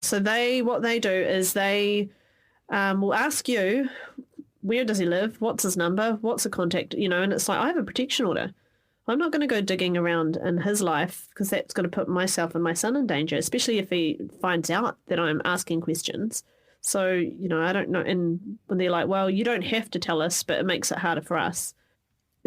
So what they do is they will ask you, where does he live? What's his number? What's the contact? And it's like, I have a protection order. I'm not going to go digging around in his life because that's going to put myself and my son in danger, especially if he finds out that I'm asking questions. So, I don't know. And when they're like, well, you don't have to tell us, but it makes it harder for us.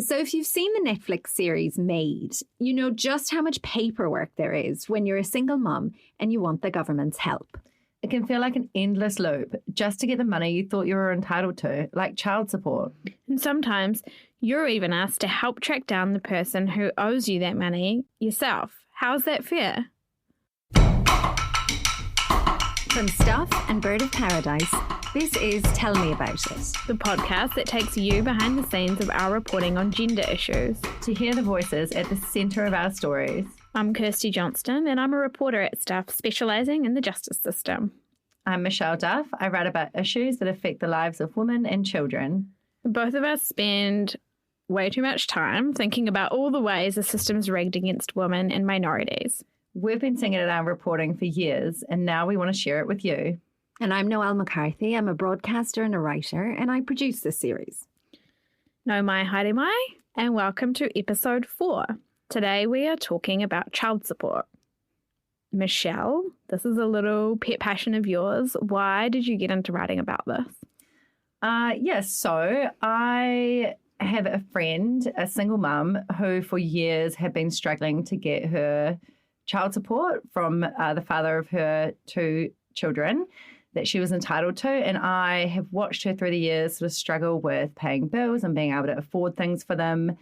So if you've seen the Netflix series Made, you know just how much paperwork there is when you're a single mum and you want the government's help. It can feel like an endless loop just to get the money you thought you were entitled to, like child support. And sometimes you're even asked to help track down the person who owes you that money yourself. How's that fair? From Duff and Bird of Paradise, this is Tell Me About It, the podcast that takes you behind the scenes of our reporting on gender issues. To hear the voices at the centre of our stories. I'm Kirsty Johnston, and I'm a reporter at Duff, specialising in the justice system. I'm Michelle Duff. I write about issues that affect the lives of women and children. Both of us spend way too much time thinking about all the ways the system's rigged against women and minorities. We've been seeing it in our reporting for years, and now we want to share it with you. And I'm Noelle McCarthy. I'm a broadcaster and a writer, and I produce this series. No mai haere mai, and welcome to episode 4. Today we are talking about child support. Michelle, this is a little pet passion of yours. Why did you get into writing about this? So I have a friend, a single mum, who for years had been struggling to get her child support from the father of her 2 children that she was entitled to. And I have watched her through the years sort of struggle with paying bills and being able to afford things for them,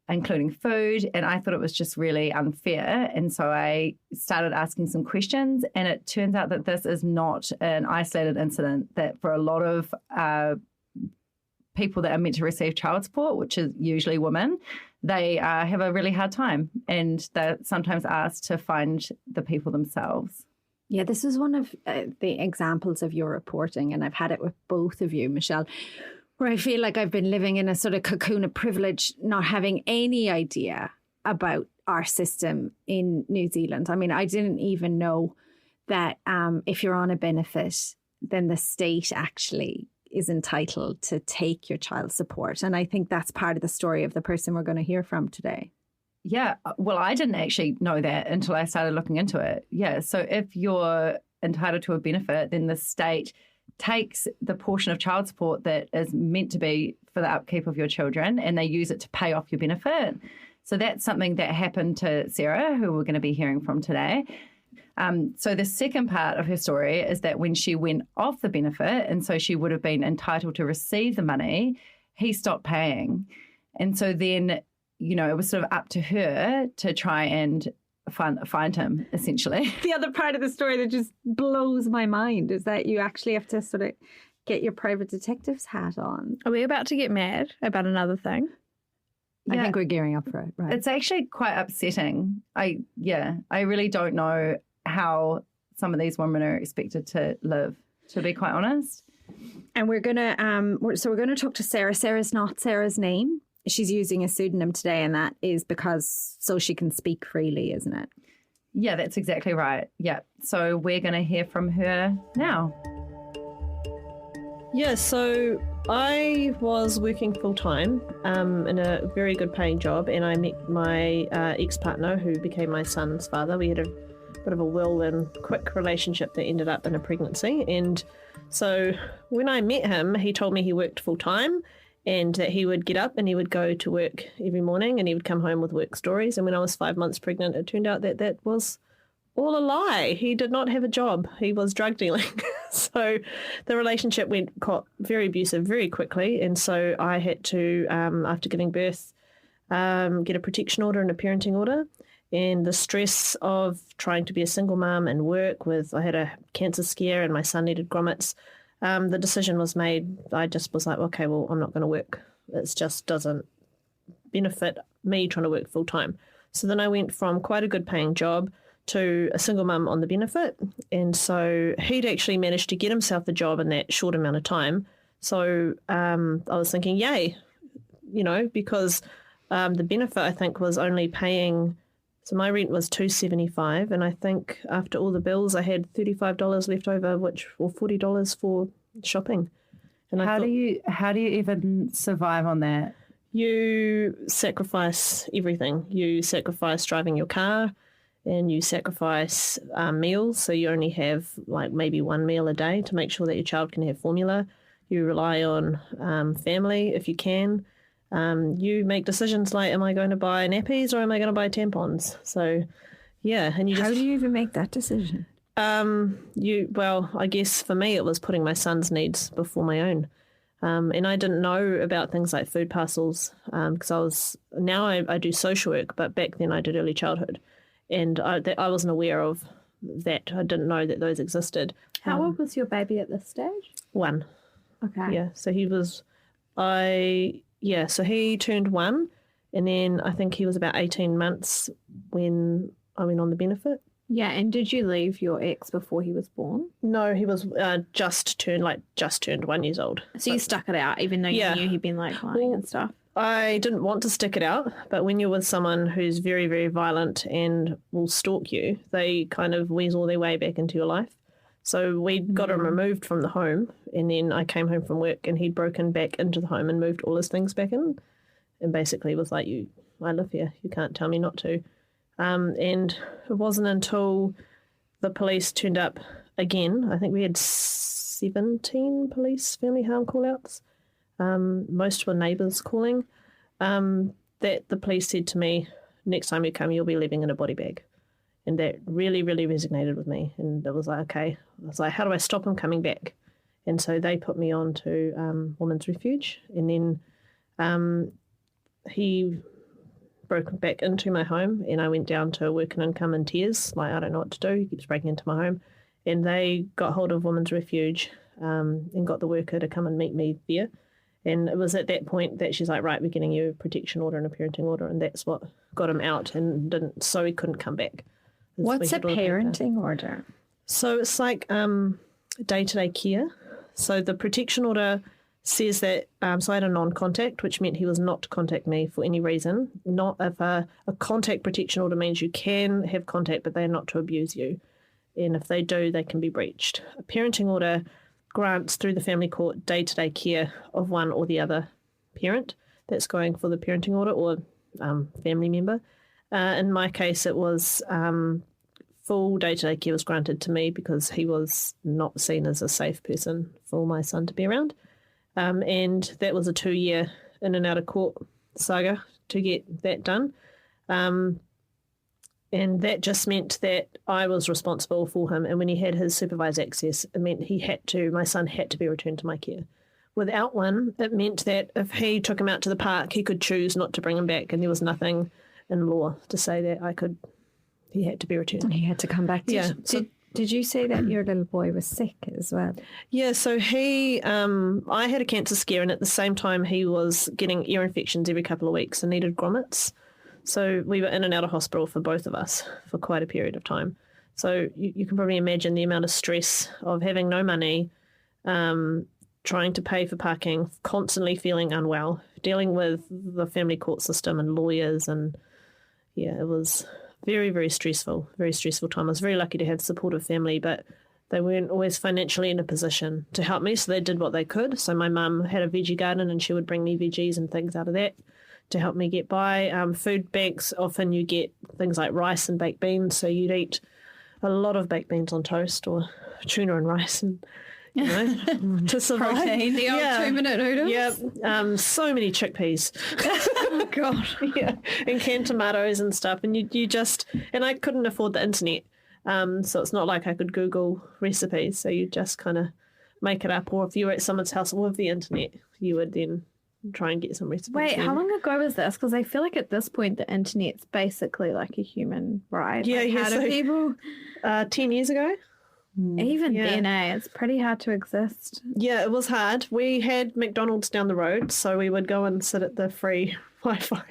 including food. And I thought it was just really unfair. And so I started asking some questions. And it turns out that this is not an isolated incident, that for a lot of people that are meant to receive child support, which is usually women, they have a really hard time. And they're sometimes asked to find the people themselves. Yeah, this is one of the examples of your reporting, and I've had it with both of you, Michelle, where I feel like I've been living in a sort of cocoon of privilege, not having any idea about our system in New Zealand. I mean, I didn't even know that if you're on a benefit, then the state actually is entitled to take your child support. And I think that's part of the story of the person we're going to hear from today. Yeah, well, I didn't actually know that until I started looking into it. Yeah, so if you're entitled to a benefit, then the state takes the portion of child support that is meant to be for the upkeep of your children and they use it to pay off your benefit. So that's something that happened to Sarah, who we're going to be hearing from today. So the second part of her story is that when she went off the benefit, and so she would have been entitled to receive the money, he stopped paying. And so then, it was sort of up to her to try and find him, essentially. The other part of the story that just blows my mind is that you actually have to sort of get your private detective's hat on. Are we about to get mad about another thing? Yeah. I think we're gearing up for it, right? It's actually quite upsetting. I really don't know how some of these women are expected to live, to be quite honest. And we're going to talk to Sarah. Sarah's not Sarah's name. She's using a pseudonym today, and that is because so she can speak freely, isn't it? Yeah, that's exactly right. Yeah. So we're going to hear from her now. Yeah, so I was working full-time in a very good paying job, and I met my ex-partner who became my son's father. We had a bit of a whirlwind quick relationship that ended up in a pregnancy. And so when I met him, he told me he worked full-time and that he would get up and he would go to work every morning and he would come home with work stories. And when I was 5 months pregnant, it turned out that that was all a lie. He did not have a job. He was drug dealing. So the relationship got very abusive very quickly. And so I had to, after giving birth, get a protection order and a parenting order. And the stress of trying to be a single mum and work I had a cancer scare and my son needed grommets. The decision was made. I just was like, okay, well, I'm not going to work. It just doesn't benefit me trying to work full time. So then I went from quite a good paying job to a single mum on the benefit. And so he'd actually managed to get himself a job in that short amount of time. So I was thinking, yay, because the benefit, I think, was only paying So my rent was $275, and I think after all the bills, I had $35 left over, or $40 for shopping. And How do you even survive on that? You sacrifice everything. You sacrifice driving your car, and you sacrifice meals. So you only have like maybe one meal a day to make sure that your child can have formula. You rely on family if you can. You make decisions like, am I going to buy nappies or am I going to buy tampons? So, yeah. And you How do you even make that decision? Well, I guess for me it was putting my son's needs before my own. And I didn't know about things like food parcels because I do social work, but back then I did early childhood. And I wasn't aware of that. I didn't know that those existed. How old was your baby at this stage? 1. Okay. Yeah, so so he turned 1, and then I think he was about 18 months when I went on the benefit. Yeah, and did you leave your ex before he was born? No, he was just turned 1 year old. So you stuck it out, even though you knew he'd been like lying and stuff? I didn't want to stick it out, but when you're with someone who's very, very violent and will stalk you, they kind of weasel their way back into your life. So we got him removed from the home, and then I came home from work and he'd broken back into the home and moved all his things back in, and basically was like, I live here, you can't tell me not to. And it wasn't until the police turned up again, I think we had 17 police family harm call-outs, most were neighbours calling, that the police said to me, next time you come, you'll be living in a body bag. And that really, really resonated with me. And it was like, okay, I was like, how do I stop him coming back? And so they put me on to Women's Refuge. And then he broke back into my home, and I went down to work and income in tears. Like, I don't know what to do. He keeps breaking into my home. And they got hold of Women's Refuge and got the worker to come and meet me there. And it was at that point that she's like, right, we're getting you a protection order and a parenting order. And that's what got him out, and so he couldn't come back. What's a parenting order? So it's like day-to-day care. So the protection order says that, so I had a non-contact, which meant he was not to contact me for any reason. Not if a contact protection order means you can have contact, but they're not to abuse you. And if they do, they can be breached. A parenting order grants through the family court day-to-day care of one or the other parent that's going for the parenting order, or family member. In my case, it was full day-to-day care was granted to me because he was not seen as a safe person for my son to be around. And that was a 2-year in and out of court saga to get that done. And that just meant that I was responsible for him. And when he had his supervised access, it meant my son had to be returned to my care. Without one, it meant that if he took him out to the park, he could choose not to bring him back. And there was nothing in law to say that he had to be returned. He had to come back. Did you say that your little boy was sick as well? Yeah, so I had a cancer scare, and at the same time he was getting ear infections every couple of weeks and needed grommets. So we were in and out of hospital for both of us for quite a period of time. So you can probably imagine the amount of stress of having no money, trying to pay for parking, constantly feeling unwell, dealing with the family court system and lawyers, and yeah, it was very, very stressful time. I was very lucky to have supportive family, but they weren't always financially in a position to help me, so they did what they could. So my mum had a veggie garden, and she would bring me veggies and things out of that to help me get by. Food banks, often you get things like rice and baked beans, so you'd eat a lot of baked beans on toast, or tuna and rice, and to survive. Protein, the old 2-minute noodles. Yeah, so many chickpeas. Oh God. Yeah, and canned tomatoes and stuff, and you just, and I couldn't afford the internet, so it's not like I could Google recipes. So you just kind of make it up, or if you were at someone's house with the internet, you would then try and get some recipes. Wait, how long ago was this? Because I feel like at this point the internet's basically like a human right. Yeah, like, yeah. How do people? 10 years ago. Even then, it's pretty hard to exist. Yeah, it was hard. We had McDonald's down the road, so we would go and sit at the free Wi-Fi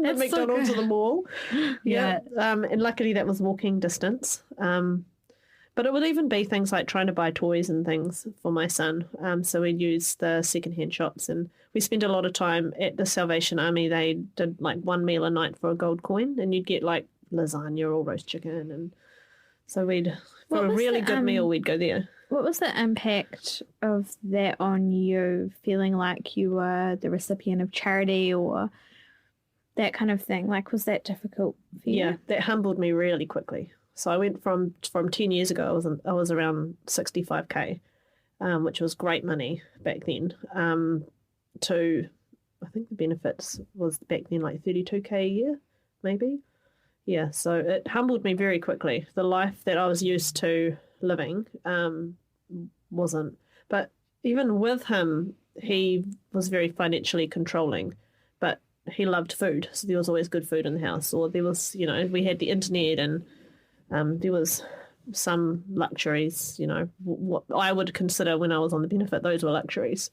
at McDonald's or the mall. Yeah. And luckily that was walking distance. But it would even be things like trying to buy toys and things for my son. So we'd use the secondhand shops, and we spent a lot of time at the Salvation Army. They did like one meal a night for a gold coin, and you'd get like lasagna or roast chicken, and so we'd What for a was really the, good meal we'd go there. What was the impact of that on you, feeling like you were the recipient of charity or that kind of thing? Like, was that difficult for you? Yeah, that humbled me really quickly. So I went from 10 years ago, I was around 65K, which was great money back then, to, I think the benefits was back then like 32K a year, maybe. Yeah, so it humbled me very quickly. The life that I was used to living wasn't. But even with him, he was very financially controlling, but he loved food. So there was always good food in the house, or there was, we had the internet, and there was some luxuries, what I would consider when I was on the benefit, those were luxuries.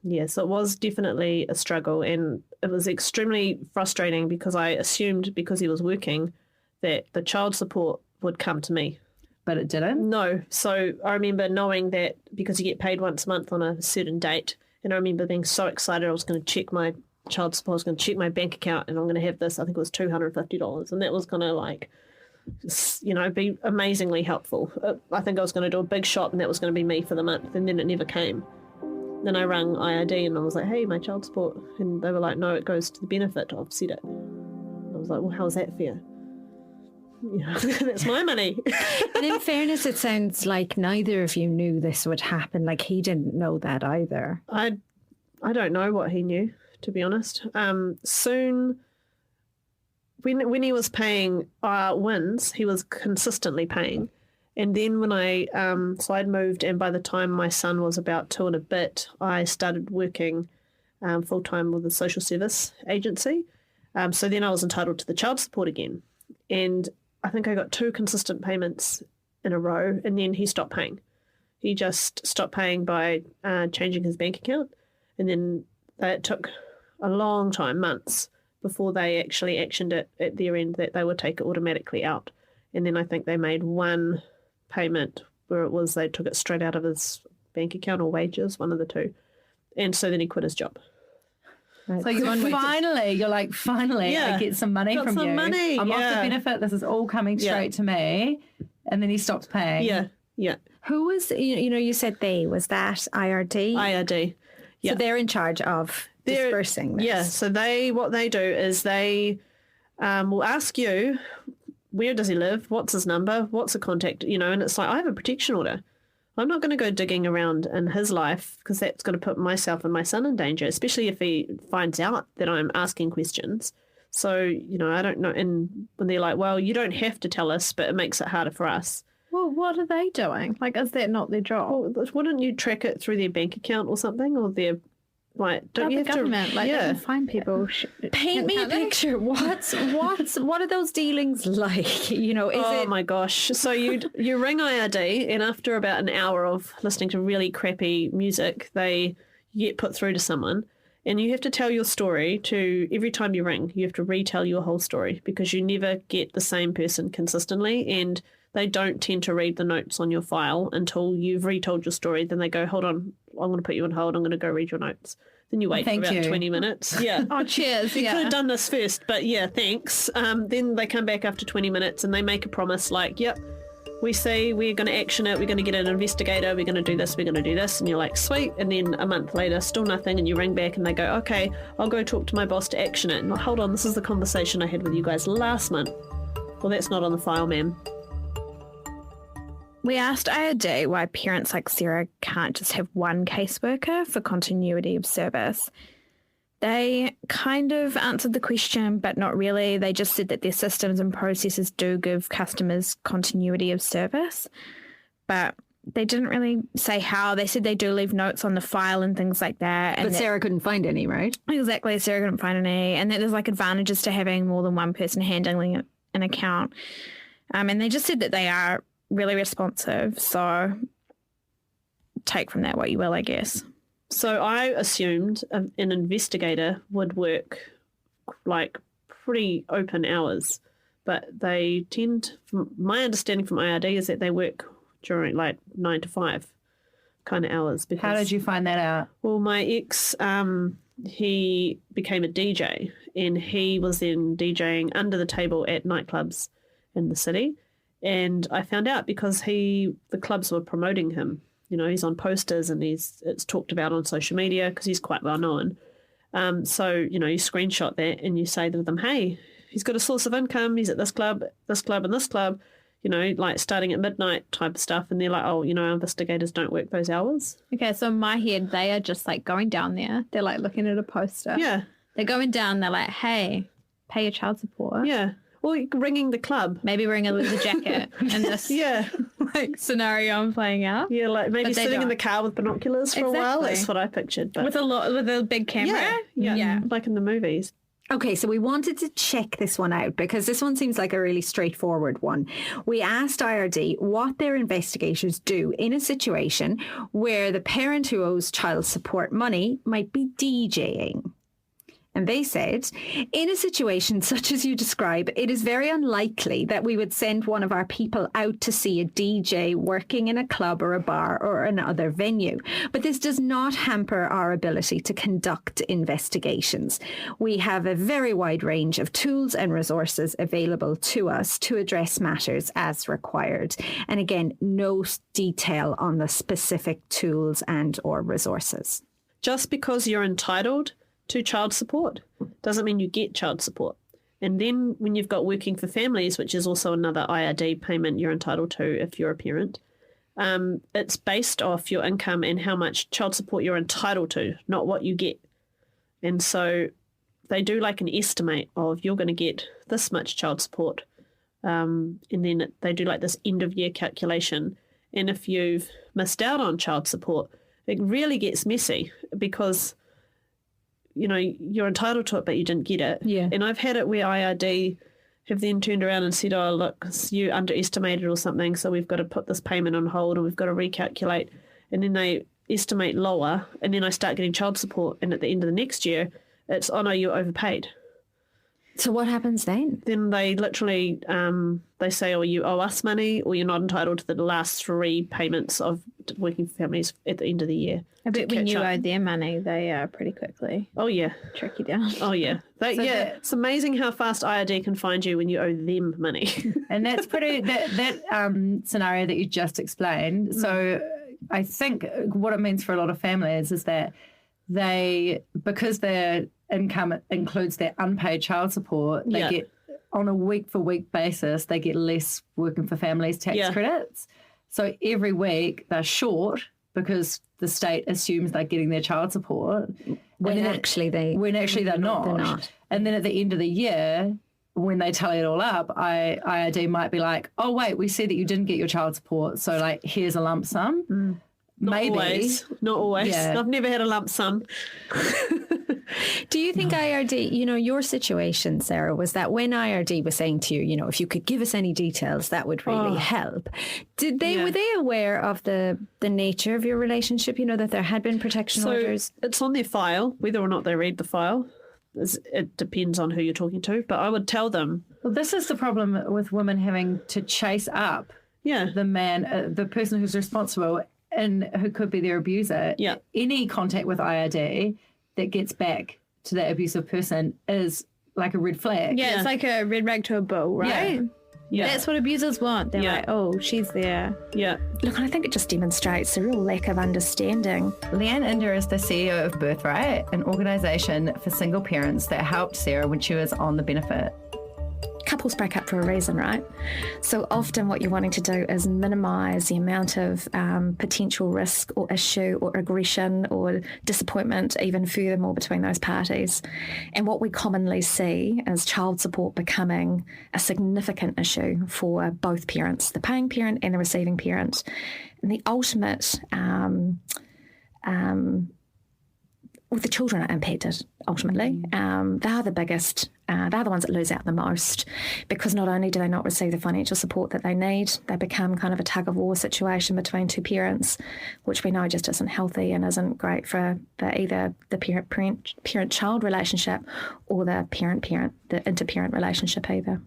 Yeah, so it was definitely a struggle, and it was extremely frustrating because I assumed because he was working that the child support would come to me. But it didn't? No. So I remember knowing that because you get paid once a month on a certain date, and I remember being so excited I was going to check my child support, I was going to check my bank account, and I'm going to have this, I think it was $250, and that was going to be amazingly helpful. I think I was going to do a big shot and that was going to be me for the month, and then it never came. Then I rang IRD and I was like, hey, my child support. And they were like, no, it goes to the benefit to offset it. I was like, well, how's that fair? That's my money. And in fairness, it sounds like neither of you knew this would happen. Like, he didn't know that either. I don't know what he knew, to be honest. Soon, when he was paying wins, he was consistently paying. And then when so I'd moved, and by the time my son was about 2 and a bit, I started working full-time with a social service agency. So then I was entitled to the child support again. And I think I got 2 consistent payments in a row, and then he stopped paying. He just stopped paying by changing his bank account. And then it took a long time, months, before they actually actioned it at their end that they would take it automatically out. And then I think they made one payment where it was they took it straight out of his bank account or wages, one of the two. And so then he quit his job. Right. So you're like, finally, Yeah. I get some money Got from some you. money, I'm off yeah. the benefit. This is all coming straight to me. And then he stops paying. Yeah. Who was, you said was that IRD? IRD. Yeah. So they're in charge of dispersing this. Yeah, so what they do is they will ask you, where does he live? What's his number? What's the contact? And it's like, I have a protection order. I'm not going to go digging around in his life because that's going to put myself and my son in danger, especially if he finds out that I'm asking questions. So, I don't know. And when they're like, well, you don't have to tell us, but it makes it harder for us. Well, what are they doing? Like, is that not their job? Well, wouldn't you track it through their bank account or something, or their don't you the have government, to? They can find people. Paint me a picture. What are those dealings like? Oh my gosh! So you ring IRD, and after about an hour of listening to really crappy music, you get put through to someone, and you have to tell your story. Every time you ring, you have to retell your whole story because you never get the same person consistently, and they don't tend to read the notes on your file until you've retold your story. Then they go, hold on, I'm going to put you on hold. I'm going to go read your notes. Then you wait for about 20 minutes. Yeah. Oh, cheers. You could have done this first, but yeah, thanks. Then they come back after 20 minutes and they make a promise like, yep, we see we're going to action it. We're going to get an investigator. We're going to do this. We're going to do this. And you're like, sweet. And then a month later, still nothing. And you ring back and they go, okay, I'll go talk to my boss to action it. And like, hold on, this is the conversation I had with you guys last month. Well, that's not on the file, ma'am. We asked IRD why parents like Sarah can't just have one caseworker for continuity of service. They kind of answered the question, but not really. They just said that their systems and processes do give customers continuity of service, but they didn't really say how. They said they do leave notes on the file and things like that. But Sarah couldn't find any, right? Exactly. Sarah couldn't find any. And that there's like advantages to having more than one person handling an account. And they just said that they are really responsive. So take from that what you will, I guess. So I assumed an investigator would work like pretty open hours, but they tend, from my understanding from IRD, is that they work during like 9 to 5 kind of hours. Because, how did you find that out? well, my ex he became a DJ, and he was then DJing under the table at nightclubs in the city. And I found out because the clubs were promoting him. You know, he's on posters and it's talked about on social media because he's quite well known. So, you know, you screenshot that and you say to them, hey, he's got a source of income. He's at this club, and this club, you know, like starting at midnight type of stuff. And they're like, oh, you know, our investigators don't work those hours. Okay, so in my head, they are just like going down there. They're like looking at a poster. Yeah. They're going down. They're like, hey, pay your child support. Yeah. Or ringing the club. Maybe wearing a leather jacket in this Yeah. like scenario I'm playing out. Yeah, like maybe sitting in the car with binoculars for a while. Exactly. That's what I pictured. But With a big camera? Yeah. Like in the movies. Okay, so we wanted to check this one out because this one seems like a really straightforward one. We asked IRD what their investigators do in a situation where the parent who owes child support money might be DJing. And they said, in a situation such as you describe, it is very unlikely that we would send one of our people out to see a DJ working in a club or a bar or another venue. But this does not hamper our ability to conduct investigations. We have a very wide range of tools and resources available to us to address matters as required. And again, no detail on the specific tools and or resources. Just because you're entitled to child support doesn't mean you get child support. And then when you've got working for families, which is also another IRD payment you're entitled to if you're a parent, it's based off your income and how much child support you're entitled to, not what you get. And so they do like an estimate of you're going to get this much child support. And then they do like this end of year calculation. And if you've missed out on child support, it really gets messy because you know, you're entitled to it, but you didn't get it. Yeah. And I've had it where IRD have then turned around and said, oh, look, you underestimated or something, so we've got to put this payment on hold and we've got to recalculate. And then they estimate lower, and then I start getting child support. And at the end of the next year, it's, oh, no, you're overpaid. So what happens then? Then they literally, they say, oh, you owe us money or you're not entitled to the last 3 payments of working for families at the end of the year. I bet when you owe their money, they pretty quickly Oh, yeah. track you down. Oh, yeah. It's amazing how fast IRD can find you when you owe them money. And that's pretty, that scenario that you just explained. So I think what it means for a lot of families is that because their income includes their unpaid child support, they get on a week for week basis, they get less working for families tax credits. So every week they're short because the state assumes they're getting their child support When actually they're not. And then at the end of the year, when they tally it all up, IRD might be like, oh, wait, we see that you didn't get your child support. So, like, here's a lump sum. Maybe. Not always. Yeah. I've never had a lump sum. Do you think IRD, you know, your situation, Sarah, was that when IRD was saying to you, you know, if you could give us any details, that would really help. Were they aware of the nature of your relationship, you know, that there had been protection orders? It's on their file, whether or not they read the file. It depends on who you're talking to, but I would tell them. Well, this is the problem with women having to chase up the man, the person who's responsible and who could be their abuser. Yeah. Any contact with IRD that gets back to that abusive person is like a red flag. Yeah, it's like a red rag to a bull, right? Yeah. That's what abusers want. They're like, oh, she's there. Yeah. Look, I think it just demonstrates a real lack of understanding. Leanne Inder is the CEO of Birthright, an organisation for single parents that helped Sarah when she was on the benefit. Couples break up for a reason, right? So often what you're wanting to do is minimise the amount of potential risk or issue or aggression or disappointment even furthermore between those parties. And what we commonly see is child support becoming a significant issue for both parents, the paying parent and the receiving parent. And the ultimate the children are impacted ultimately. They're the biggest, they're the ones that lose out the most because not only do they not receive the financial support that they need, they become kind of a tug of war situation between two parents, which we know just isn't healthy and isn't great for either the parent-child relationship or the parent-parent, the inter-parent relationship either.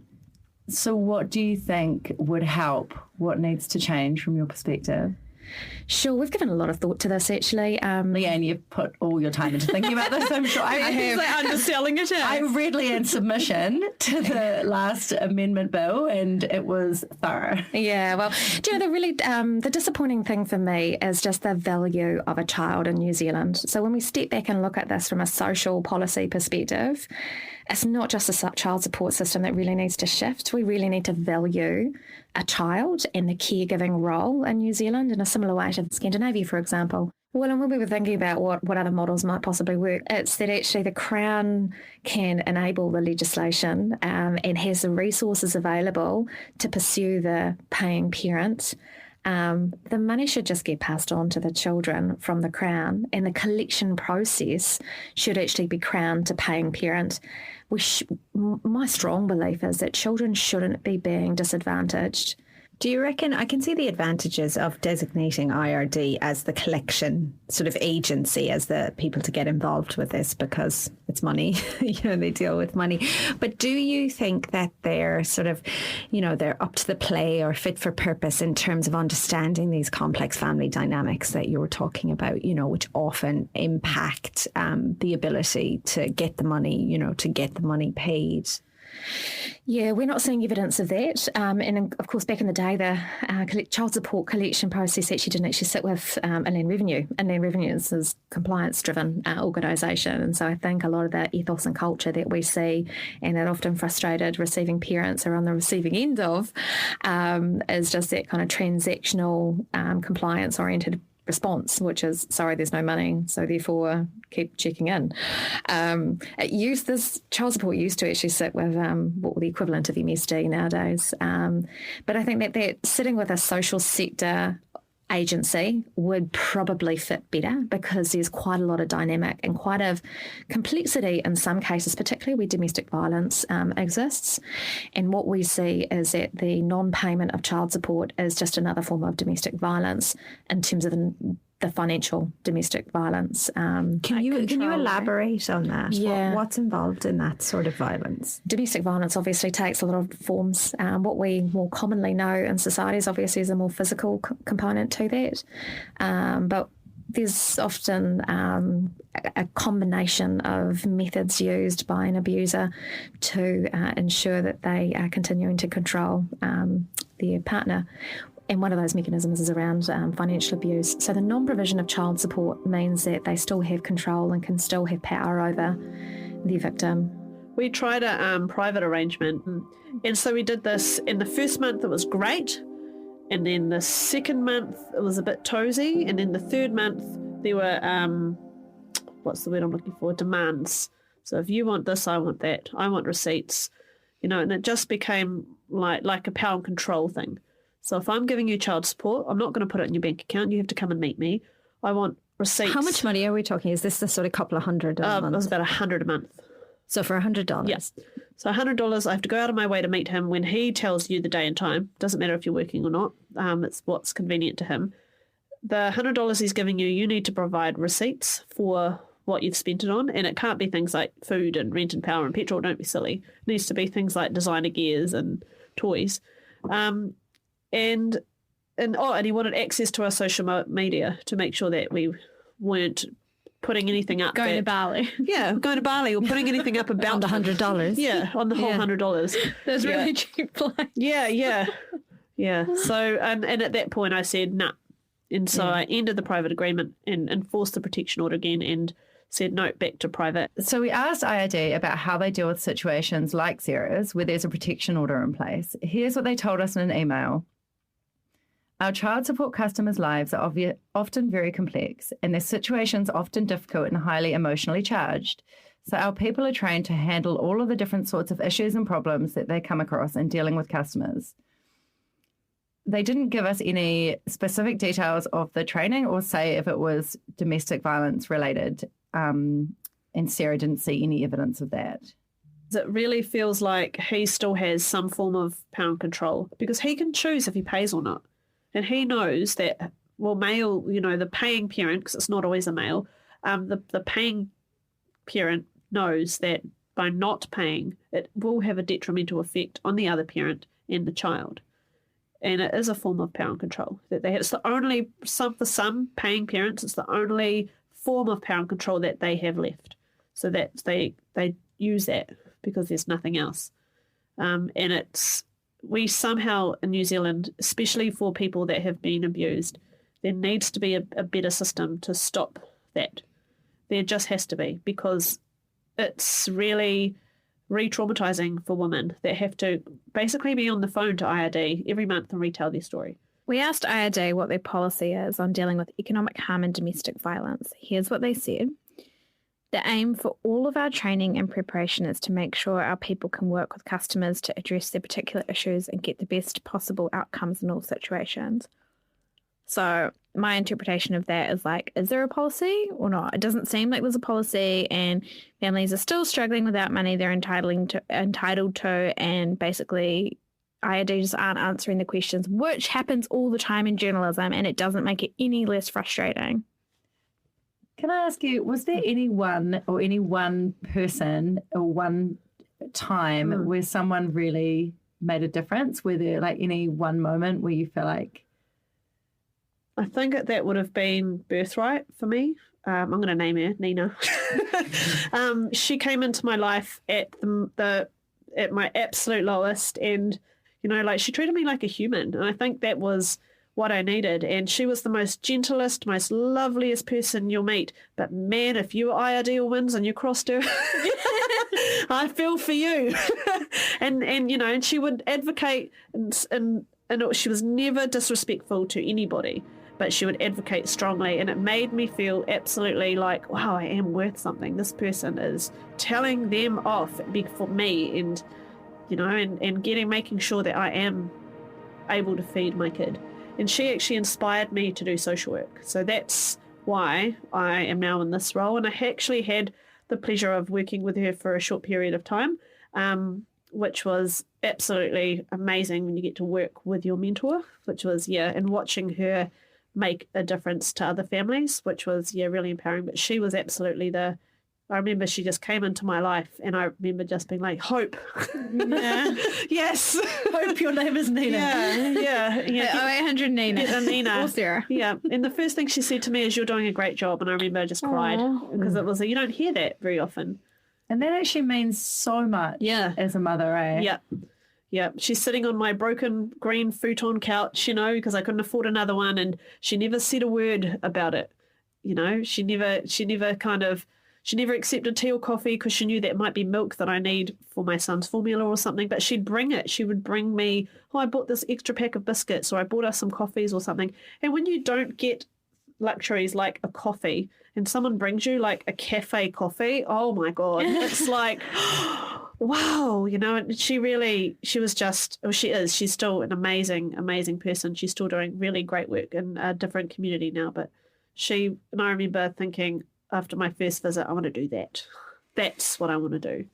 So what do you think would help? What needs to change from your perspective? Sure, we've given a lot of thought to this actually. Leanne, you've put all your time into thinking about this. I'm sure I have. Like underselling it. I read Leanne's submission to the last amendment bill, and it was thorough. Yeah, well, do you know, the disappointing thing for me is just the value of a child in New Zealand. So when we step back and look at this from a social policy perspective, it's not just a child support system that really needs to shift. We really need to value a child and the caregiving role in New Zealand in a similar way to Scandinavia, for example. Well, and when we were thinking about what other models might possibly work, it's that actually the Crown can enable the legislation and has the resources available to pursue the paying parent. The money should just get passed on to the children from the Crown, and the collection process should actually be Crown to paying parent. My strong belief is that children shouldn't be being disadvantaged. Do you reckon, I can see the advantages of designating IRD as the collection sort of agency, as the people to get involved with this because it's money, they deal with money. But do you think that they're sort of, they're up to the play or fit for purpose in terms of understanding these complex family dynamics that you were talking about, which often impact the ability to get the money, to get the money paid? Yeah, we're not seeing evidence of that. And of course, back in the day, the child support collection process actually didn't actually sit with Inland Revenue. Inland Revenue is a compliance-driven organisation. And so I think a lot of the ethos and culture that we see and that often frustrated receiving parents are on the receiving end of is just that kind of transactional, compliance-oriented response, which is, sorry, there's no money, so therefore keep checking in. This child support used to actually sit with the equivalent of MSD nowadays. But I think that sitting with a social sector agency would probably fit better because there's quite a lot of dynamic and quite a complexity in some cases, particularly where domestic violence exists. And what we see is that the non-payment of child support is just another form of domestic violence in terms of the financial domestic violence. Can you elaborate on that? Yeah. What's involved in that sort of violence? Domestic violence obviously takes a lot of forms. What we more commonly know in societies obviously is a more physical component to that. But there's often a combination of methods used by an abuser to ensure that they are continuing to control their partner. And one of those mechanisms is around financial abuse. So the non-provision of child support means that they still have control and can still have power over their victim. We tried a private arrangement, and so we did this. In the first month it was great, and then the second month it was a bit toesy, and then the third month there were, what's the word I'm looking for, demands. So if you want this, I want that, I want receipts, and it just became like a power and control thing. So if I'm giving you child support, I'm not going to put it in your bank account. You have to come and meet me. I want receipts. How much money are we talking? Is this the sort of couple of hundred a month? It was about $100 a month. So for $100? Yes. So $100, I have to go out of my way to meet him when he tells you the day and time. Doesn't matter if you're working or not. It's what's convenient to him. The $100 he's giving you, you need to provide receipts for what you've spent it on. And it can't be things like food and rent and power and petrol. Don't be silly. It needs to be things like designer gears and toys. And he wanted access to our social media to make sure that we weren't putting anything up. Going to Bali. Yeah, going to Bali or putting anything up about On the $100. Yeah, on the whole $100. That's really cheap. Yeah. So, and at that point I said, nah. And so I ended the private agreement and enforced the protection order again and said, no, back to private. So we asked IRD about how they deal with situations like Sarah's where there's a protection order in place. Here's what they told us in an email. Our child support customers' lives are often very complex and their situations often difficult and highly emotionally charged. So our people are trained to handle all of the different sorts of issues and problems that they come across in dealing with customers. They didn't give us any specific details of the training or say if it was domestic violence related, and Sarah didn't see any evidence of that. It really feels like he still has some form of power and control because he can choose if he pays or not. And he knows that, male, the paying parent, because it's not always a male, the paying parent knows that by not paying, it will have a detrimental effect on the other parent and the child. And it is a form of power and control that they have. It's the only, for some paying parents, it's the only form of power and control that they have left. So that they use that because there's nothing else. And we somehow in New Zealand, especially for people that have been abused, there needs to be a better system to stop that. There just has to be, because it's really re-traumatizing for women that have to basically be on the phone to IRD every month and retell their story. We asked IRD what their policy is on dealing with economic harm and domestic violence. Here's what they said. The aim for all of our training and preparation is to make sure our people can work with customers to address their particular issues and get the best possible outcomes in all situations. So my interpretation of that is like, is there a policy or not? It doesn't seem like there's a policy, and families are still struggling without money they're entitled to, and basically IRDs aren't answering the questions, which happens all the time in journalism, and it doesn't make it any less frustrating. Can I ask you, was there any one person or one time where someone really made a difference? Were there like any one moment where you feel like... I think that would have been Birthright for me. I'm going to name her Nina. She came into my life at at my absolute lowest, and like she treated me like a human, and I think that was what I needed. And she was the most gentlest, most loveliest person you'll meet. But man, if you were IRD or wins and you crossed her, I feel for you. and she would advocate, and she was never disrespectful to anybody, but she would advocate strongly, and it made me feel absolutely like, wow, I am worth something. This person is telling them off for me, and making sure that I am able to feed my kid. And she actually inspired me to do social work. So that's why I am now in this role. And I actually had the pleasure of working with her for a short period of time, which was absolutely amazing when you get to work with your mentor, which was, and watching her make a difference to other families, which was, really empowering. But she was absolutely I remember she just came into my life, and I remember just being like, hope. Yeah. Yes. Hope your name is Nina. Yeah. 0800 Nina. Nina. Or Sarah. Yeah. And the first thing she said to me is, you're doing a great job. And I remember I just cried, because it was, you don't hear that very often. And that actually means so much as a mother, eh? Yeah. Yeah, she's sitting on my broken green futon couch, because I couldn't afford another one, and she never said a word about it. She never accepted tea or coffee because she knew that might be milk that I need for my son's formula or something, but she'd bring it. She would bring me, I bought this extra pack of biscuits, or I bought us some coffees or something. And when you don't get luxuries like a coffee and someone brings you like a cafe coffee, oh my God, it's like, wow, and she's still an amazing person. She's still doing really great work in a different community now, but I remember thinking after my first visit, I want to do that. That's what I want to do.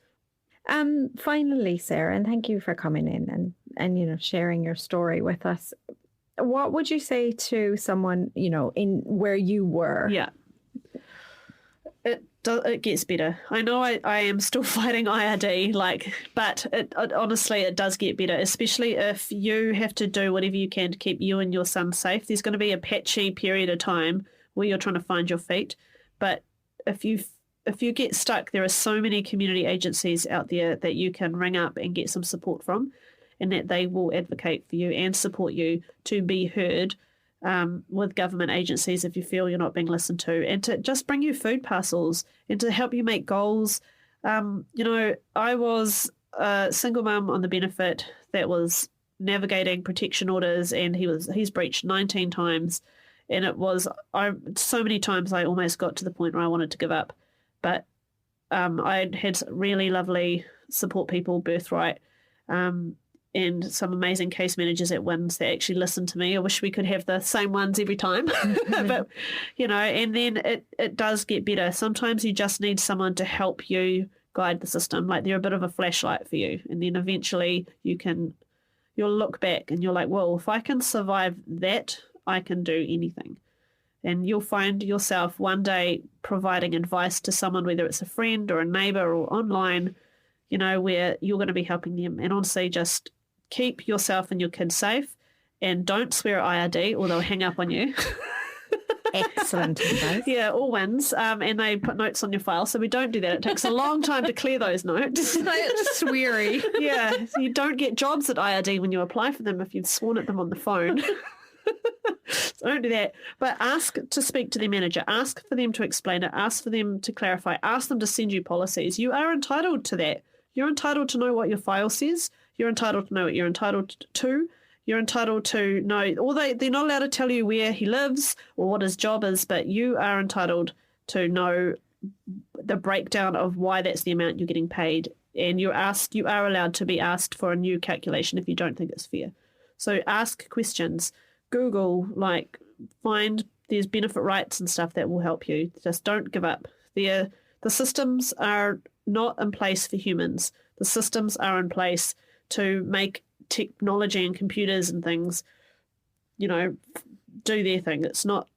Finally, Sarah, and thank you for coming in and sharing your story with us. What would you say to someone, in where you were? Yeah. It gets better. I know I am still fighting IRD, but it honestly, it does get better, especially if you have to do whatever you can to keep you and your son safe. There's going to be a patchy period of time where you're trying to find your feet. But if you get stuck, there are so many community agencies out there that you can ring up and get some support from, and that they will advocate for you and support you to be heard with government agencies if you feel you're not being listened to, and to just bring you food parcels and to help you make goals. I was a single mum on the benefit that was navigating protection orders, and he's breached 19 times. And it was so many times I almost got to the point where I wanted to give up. But I had really lovely support people, Birthright, and some amazing case managers at WINS that actually listened to me. I wish we could have the same ones every time. But, and then it does get better. Sometimes you just need someone to help you guide the system. Like they're a bit of a flashlight for you. And then eventually you'll look back and you're like, well, if I can survive that, I can do anything. And you'll find yourself one day providing advice to someone, whether it's a friend or a neighbor or online, where you're going to be helping them. And honestly, just keep yourself and your kids safe and don't swear at IRD or they'll hang up on you. Excellent advice. Yeah, all wins. And they put notes on your file. So we don't do that. It takes a long time to clear those notes. It's sweary. Yeah, so you don't get jobs at IRD when you apply for them if you've sworn at them on the phone. So don't do that. But ask to speak to their manager. Ask for them to explain it. Ask for them to clarify. Ask them to send you policies. You are entitled to that. You're entitled to know what your file says. You're entitled to know what you're entitled to. You're entitled to know, or they're not allowed to tell you where he lives or what his job is, but you are entitled to know the breakdown of why that's the amount you're getting paid. And you are allowed to be asked for a new calculation if you don't think it's fair. So ask questions. Google, find there's benefit rights and stuff that will help you. Just don't give up. The systems are not in place for humans. The systems are in place to make technology and computers and things, do their thing.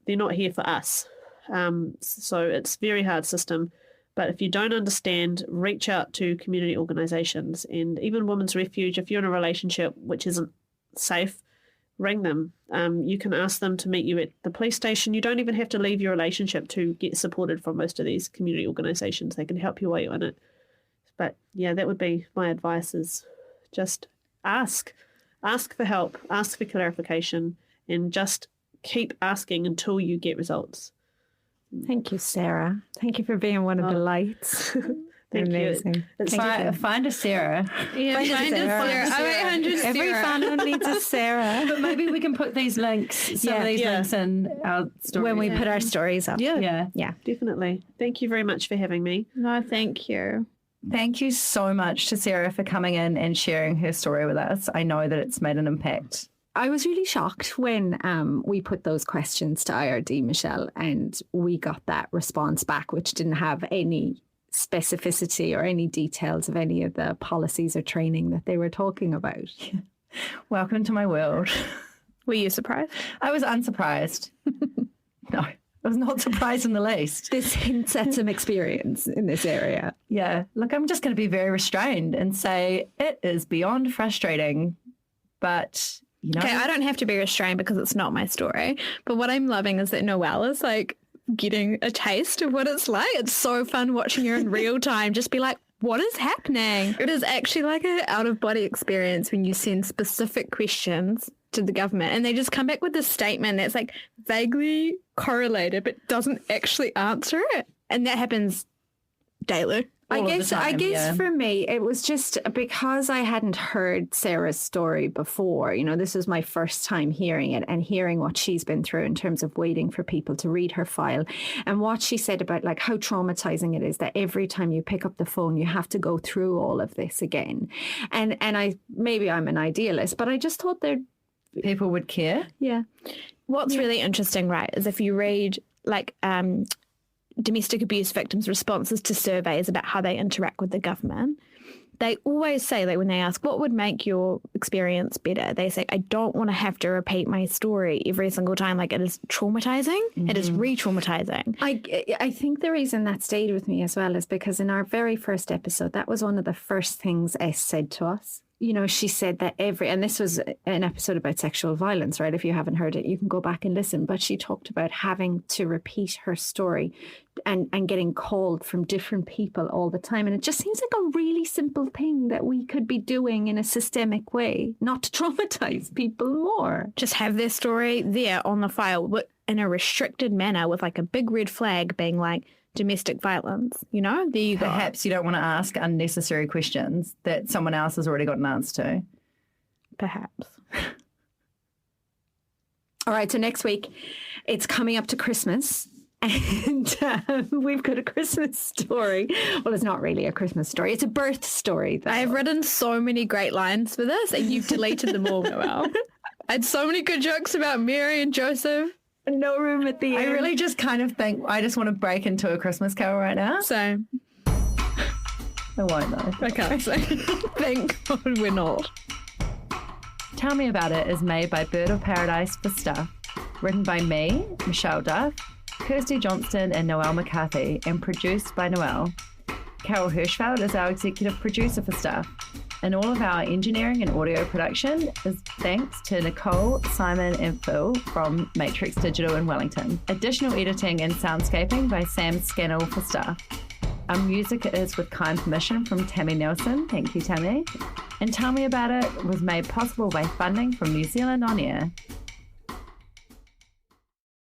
They're not here for us. So it's a very hard system. But if you don't understand, reach out to community organisations and even Women's Refuge. If you're in a relationship which isn't safe, ring them. You can ask them to meet you at the police station. You don't even have to leave your relationship to get supported from most of these community organisations. They can help you while you're in it. But yeah, that would be my advice, is just ask for help, ask for clarification, and just keep asking until you get results. Thank you, Sarah. Thank you for being one of the lights. Thank Amazing. you. Find a Sarah. Yeah, find a Sarah. Oh, 800 Sarah. Every fan needs a Sarah. But maybe we can put these links, of these links in our stories. When we put our stories up. Yeah, Yeah. definitely. Thank you very much for having me. No, thank you. Thank you so much to Sarah for coming in and sharing her story with us. I know that it's made an impact. I was really shocked when we put those questions to IRD, Michelle, and we got that response back, which didn't have any specificity or any details of any of the policies or training that they were talking about. Welcome to my world. Were you surprised? I was unsurprised. No, I was not surprised in the least. This hints at some experience in this area. Yeah, look, I'm just going to be very restrained and say it is beyond frustrating, but Okay, I don't have to be restrained because it's not my story. But what I'm loving is that Noelle is getting a taste of what it's like. It's so fun watching her in real time. Just be like, what is happening? It is actually like an out-of-body experience when you send specific questions to the government and they just come back with this statement that's vaguely correlated but doesn't actually answer it. And that happens daily. I guess for me, it was just because I hadn't heard Sarah's story before. This was my first time hearing it and hearing what she's been through in terms of waiting for people to read her file and what she said about how traumatizing it is that every time you pick up the phone, you have to go through all of this again. And maybe I'm an idealist, but I just thought people would care. Yeah. What's really interesting, right, is if you read domestic abuse victims' responses to surveys about how they interact with the government, they always say, when they ask, what would make your experience better? They say, I don't want to have to repeat my story every single time. It is traumatizing. Mm-hmm. It is re-traumatizing. I think the reason that stayed with me as well is because in our very first episode, that was one of the first things S said to us. She said that and this was an episode about sexual violence, right? If you haven't heard it, you can go back and listen. But she talked about having to repeat her story and getting called from different people all the time. And it just seems like a really simple thing that we could be doing in a systemic way, not to traumatize people more. Just have their story there on the file in a restricted manner with a big red flag being domestic violence, there you go. Perhaps you don't want to ask unnecessary questions that someone else has already got an answer to. Perhaps. All right, so next week, it's coming up to Christmas. And we've got a Christmas story. Well, it's not really a Christmas story. It's a birth story, though. I've written so many great lines for this, and you've deleted them all, Noelle. I had so many good jokes about Mary and Joseph. No room at the end. I really just kind of think I just want to break into a Christmas carol right now. So I won't though. Okay, so thank God we're not. Tell Me About It is made by Bird of Paradise for Stuff. Written by me, Michelle Duff, Kirsty Johnston and Noelle McCarthy, and produced by Noelle. Carol Hirschfeld is our executive producer for Stuff. And all of our engineering and audio production is thanks to Nicole, Simon and Phil from Matrix Digital in Wellington. Additional editing and soundscaping by Sam Scannell for staff. Our music is with kind permission from Tammy Nelson. Thank you, Tammy. And Tell Me About It was made possible by funding from New Zealand On Air.